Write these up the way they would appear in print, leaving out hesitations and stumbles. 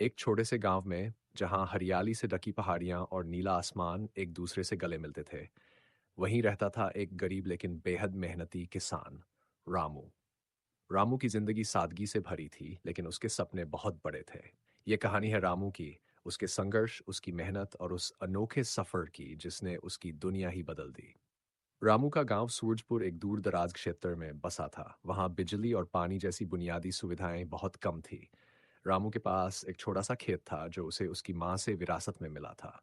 एक छोटे से गांव में जहां हरियाली से ढकी पहाड़ियां और नीला आसमान एक दूसरे से गले मिलते थे, वहीं रहता था एक गरीब लेकिन बेहद मेहनती किसान, रामू। रामू की जिंदगी सादगी से भरी थी, लेकिन उसके सपने बहुत बड़े थे। ये कहानी है रामू की, उसके संघर्ष, उसकी मेहनत और उस अनोखे सफर की जिसने उसकी दुनिया ही बदल दी। रामू का गांव सूरजपुर एक दूर दराज क्षेत्र में बसा था। वहां बिजली और पानी जैसी बुनियादी सुविधाएं बहुत कम थी। रामू के पास एक छोटा सा खेत था जो उसे उसकी माँ से विरासत में मिला था।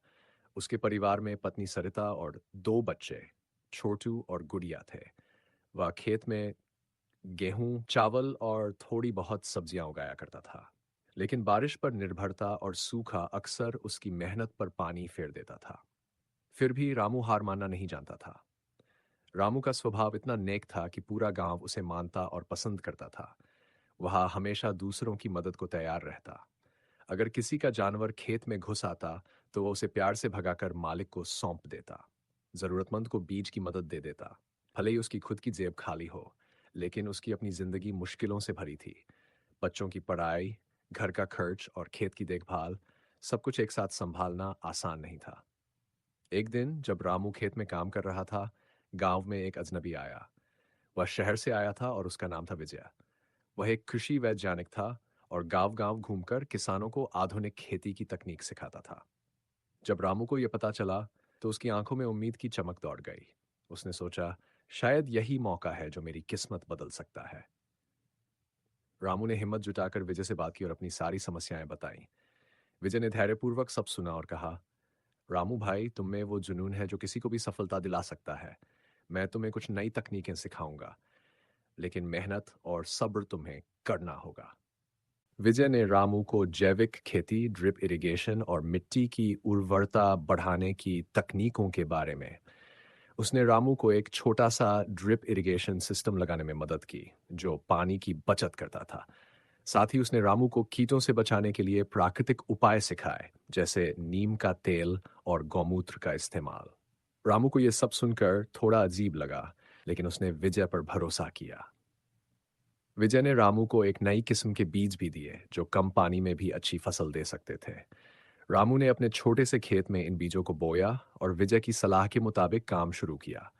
उसके परिवार में पत्नी सरिता और दो बच्चे, छोटू और गुड़िया थे। वह खेत में गेहूं, चावल और थोड़ी बहुत सब्जियां उगाया करता था। लेकिन बारिश पर निर्भरता और सूखा अक्सर उसकी मेहनत पर पानी फेर देता था। फिर भी रामू हार मानना नहीं जानता था। रामू का स्वभाव इतना नेक था कि पूरा गांव उसे मानता और पसंद करता था। वह हमेशा दूसरों की मदद को तैयार रहता। अगर किसी का जानवर खेत में घुस आता तो वो उसे प्यार से भगाकर मालिक को सौंप देता। जरूरतमंद को बीज की मदद दे देता। भले ही उसकी खुद की जेब खाली हो, लेकिन उसकी अपनी जिंदगी मुश्किलों से भरी थी। बच्चों की पढ़ाई, घर का खर्च और खेत की देखभाल, सब कुछ एक साथ संभालना आसान नहीं था। एक दिन जब रामू खेत में काम कर रहा था, गांव में एक अजनबी आया। वह शहर से आया था और उसका नाम था विजय। वह एक कृषि वैज्ञानिक था और गांव गांव घूमकर किसानों को आधुनिक खेती की तकनीक सिखाता था। जब रामू को यह पता चला तो उसकी आंखों में उम्मीद की चमक दौड़ गई। उसने सोचा, शायद यही मौका है जो मेरी किस्मत बदल सकता है। रामू ने हिम्मत जुटाकर विजय से बात की और अपनी सारी समस्याएं बताई। विजय ने धैर्यपूर्वक सब सुना और कहा, रामू भाई, तुम में वो जुनून है जो किसी को भी सफलता दिला सकता है। मैं तुम्हें कुछ नई तकनीकें सिखाऊंगा, लेकिन मेहनत और सब्र तुम्हें करना होगा। विजय ने रामू को जैविक खेती, ड्रिप इरिगेशन और मिट्टी की उर्वरता बढ़ाने की तकनीकों के बारे में। उसने रामू को एक छोटा सा ड्रिप इरिगेशन सिस्टम लगाने में मदद की, जो पानी की बचत करता था। साथ ही उसने रामू को कीटों से बचाने के लिए प्राकृतिक उपाय सिखाए, जैसे नीम का तेल और गौमूत्र का इस्तेमाल। रामू को यह सब सुनकर थोड़ा अजीब लगा, लेकिन उसने विजय पर भरोसा किया। विजय ने रामू को एक नई किस्म के बीज भी दिए जो कम पानी में भी अच्छी फसल दे सकते थे। रामू ने अपने छोटे से खेत में इन बीजों को बोया और विजय की सलाह के मुताबिक काम शुरू किया।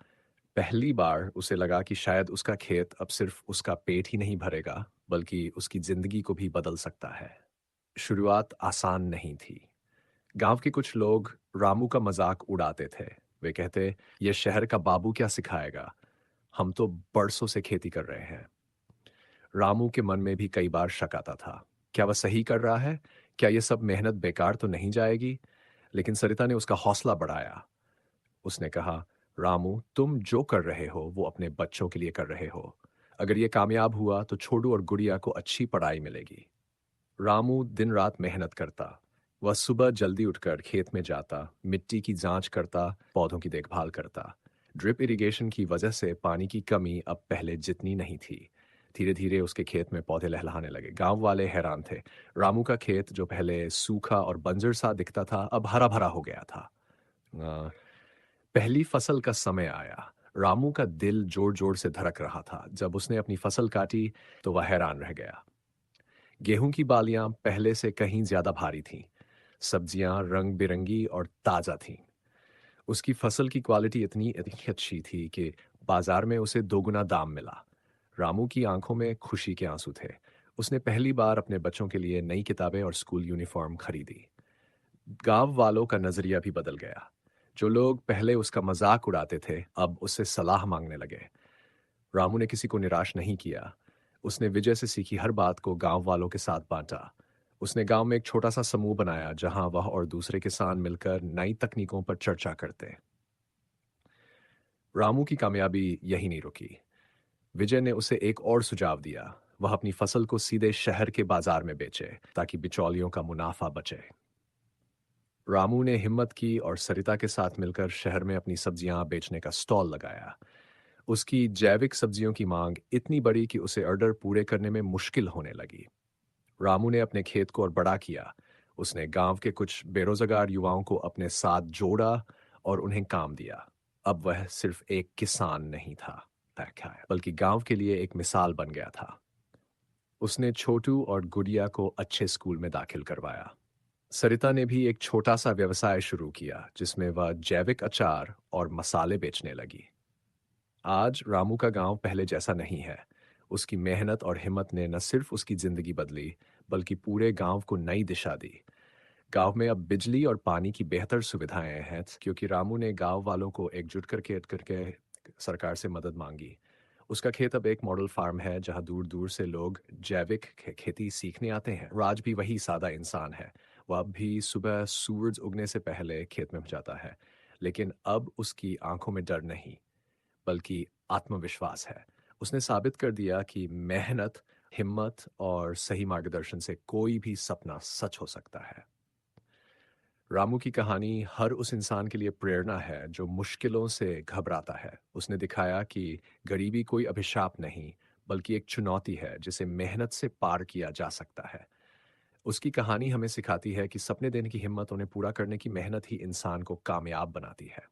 पहली बार उसे लगा कि शायद उसका खेत अब सिर्फ उसका पेट ही नहीं भरेगा, बल्कि उसकी जिंदगी को भी बदल सकता है। शुरुआत आसान नहीं थी। गांव के कुछ लोग रामू का मजाक उड़ाते थे। वे कहते, ये शहर का बाबू क्या सिखाएगा, हम तो बरसों से खेती कर रहे हैं। रामू के मन में भी कई बार शक आता था, क्या वह सही कर रहा है? क्या यह सब मेहनत बेकार तो नहीं जाएगी? लेकिन सरिता ने उसका हौसला बढ़ाया। उसने कहा, रामू, तुम जो कर रहे हो वो अपने बच्चों के लिए कर रहे हो। अगर ये कामयाब हुआ तो छोटू और गुड़िया को अच्छी पढ़ाई मिलेगी। रामू दिन रात मेहनत करता। वह सुबह जल्दी उठकर खेत में जाता, मिट्टी की जांच करता, पौधों की देखभाल करता। ड्रिप इरिगेशन की वजह से पानी की कमी अब पहले जितनी नहीं थी। धीरे धीरे उसके खेत में पौधे लहलहाने लगे। गांव वाले हैरान थे। रामू का खेत जो पहले सूखा और बंजर सा दिखता था, अब हरा भरा हो गया था। अ, पहली फसल का समय आया। रामू का दिल जोर जोर से धड़क रहा था। जब उसने अपनी फसल काटी तो वह हैरान रह गया। गेहूं की बालियां पहले से कहीं ज्यादा भारी थीं। सब्जियां रंग बिरंगी और ताजा थीं। उसकी फसल की क्वालिटी इतनी इतनी अच्छी थी कि बाजार में उसे दोगुना दाम मिला। रामू की आंखों में खुशी के आंसू थे। उसने पहली बार अपने बच्चों के लिए नई किताबें और स्कूल यूनिफॉर्म खरीदी। गांव वालों का नजरिया भी बदल गया। जो लोग पहले उसका मजाक उड़ाते थे, अब उससे सलाह मांगने लगे। रामू ने किसी को निराश नहीं किया। उसने विजय से सीखी हर बात को गांव वालों के साथ बांटा। उसने गांव में एक छोटा सा समूह बनाया जहां वह और दूसरे किसान मिलकर नई तकनीकों पर चर्चा करते। रामू की कामयाबी यही नहीं रुकी। विजय ने उसे एक और सुझाव दिया। वह अपनी फसल को सीधे शहर के बाजार में बेचे ताकि बिचौलियों का मुनाफा बचे। रामू ने हिम्मत की और सरिता के साथ मिलकर शहर में अपनी सब्जियां बेचने का स्टॉल लगाया। उसकी जैविक सब्जियों की मांग इतनी बढ़ी कि उसे ऑर्डर पूरे करने में मुश्किल होने लगी। रामू ने अपने खेत को और बड़ा किया। उसने गांव के कुछ बेरोजगार युवाओं को अपने साथ जोड़ा और उन्हें काम दिया। अब वह सिर्फ एक किसान नहीं था, बल्कि गांव के लिए एक मिसाल बन गया था। उसने छोटू और गुड़िया को अच्छे स्कूल में दाखिल करवाया। सरिता ने भी एक छोटा सा व्यवसाय शुरू किया जिसमें वह जैविक अचार और मसाले बेचने लगी। आज रामू का गांव पहले जैसा नहीं है। उसकी मेहनत और हिम्मत ने न सिर्फ उसकी जिंदगी बदली, बल्कि पूरे गांव को नई दिशा दी। गांव में अब बिजली और पानी की बेहतर सुविधाएं हैं क्योंकि रामू ने गांव वालों को एकजुट करके करके सरकार से मदद मांगी। उसका खेत अब एक मॉडल फार्म है जहां दूर दूर से लोग जैविक खेती सीखने आते हैं। राज भी वही सादा इंसान है। वह अब भी सुबह सूरज उगने से पहले खेत में जाता है, लेकिन अब उसकी आंखों में डर नहीं, बल्कि आत्मविश्वास है। उसने साबित कर दिया कि मेहनत, हिम्मत और सही मार्गदर्शन से कोई भी सपना सच हो सकता है। रामू की कहानी हर उस इंसान के लिए प्रेरणा है जो मुश्किलों से घबराता है। उसने दिखाया कि गरीबी कोई अभिशाप नहीं, बल्कि एक चुनौती है जिसे मेहनत से पार किया जा सकता है। उसकी कहानी हमें सिखाती है कि सपने देने की हिम्मत, उन्हें पूरा करने की मेहनत ही इंसान को कामयाब बनाती है।